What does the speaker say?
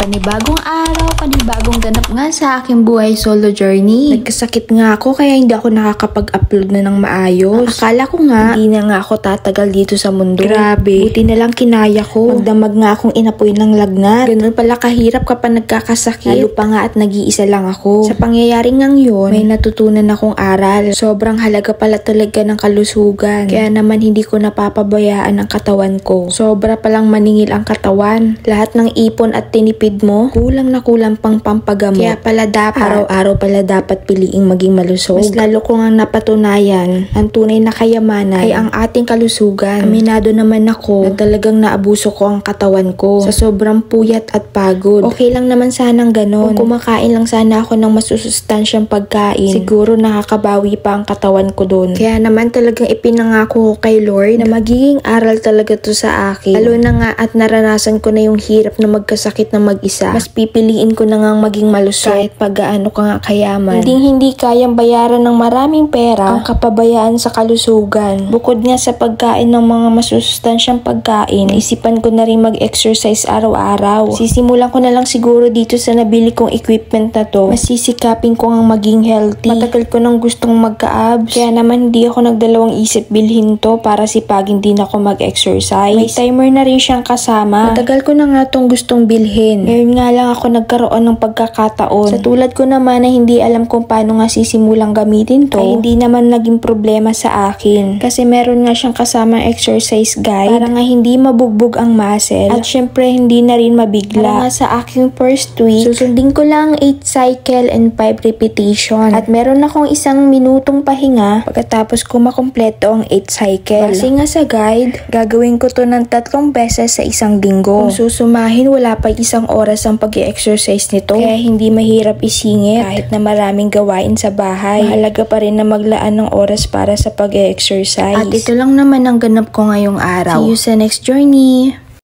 Panibagong araw, panibagong ganap nga sa aking buhay solo journey. Nagkasakit nga ako kaya hindi ako nakakapag-upload na ng maayos. Akala ko nga, hindi na nga ako tatagal dito sa mundo. Grabe, buti na lang kinaya ko. Magdamag nga akong inapoy ng lagnat. Ganun pala kahirap kapag nagkakasakit. Lalo pa nga at nag-iisa lang ako. Sa pangyayari ngang yun, may natutunan akong aral. Sobrang halaga pala talaga ng kalusugan. Kaya naman hindi ko napapabayaan ang katawan ko. Sobra palang maningil ang katawan. Lahat ng ipon at tinipid mo, kulang na kulang pang pampagamot. Kaya pala dapat, araw-araw pala dapat piliing maging malusog. Mas lalo ko nga napatunayan, ang tunay na kayamanan ay ang ating kalusugan. Aminado naman ako na talagang naabuso ko ang katawan ko sa sobrang puyat at pagod. Okay lang naman sanang ganon. Kung kumakain lang sana ako ng masusustansyang pagkain, siguro nakakabawi pa ang katawan ko doon. Kaya naman talagang ipinangako ko kay Lord na magiging aral talaga to sa akin. Lalo na nga at naranasan ko na yung hirap na magkasakit na mag-isa. Mas pipiliin ko na nga maging malusog kahit pag-gaano ka nga kayaman. Hindi kayang bayaran ng maraming pera ang kapabayaan sa kalusugan. Bukod nga sa pagkain ng mga masusustansyang pagkain, naisipan ko na rin mag-exercise araw-araw. Sisimulan ko na lang siguro dito sa nabili kong equipment na to. Masisikapin ko ang maging healthy. Matagal ko nang gustong magka-abs. Kaya naman hindi ako nagdalawang isip bilhin to para sipagin din ako mag-exercise. May timer na rin siyang kasama. Matagal ko na nga tong gustong bilhin. Ngayon nga lang ako nagkaroon ng pagkakataon. Sa tulad ko naman na hindi alam kung paano nga sisimulang gamitin to, ay hindi naman naging problema sa akin. Kasi meron nga siyang kasama exercise guide para nga hindi mabugbog ang muscle at syempre hindi na rin mabigla. Para nga sa aking first week, susundin ko lang 8 cycle and 5 repetition. At meron akong 1 minutong pahinga pagkatapos ko makumpleto ang 8 cycle. Base nga sa guide, gagawin ko to ng 3 beses sa isang linggo. Kung susumahin, wala pa 1 oras ang pag-exercise nito. Kaya hindi mahirap isingit kahit na maraming gawain sa bahay. Mahalaga pa rin na maglaan ng oras para sa pag-exercise. At ito lang naman ang ganap ko ngayong araw. See you sa next journey!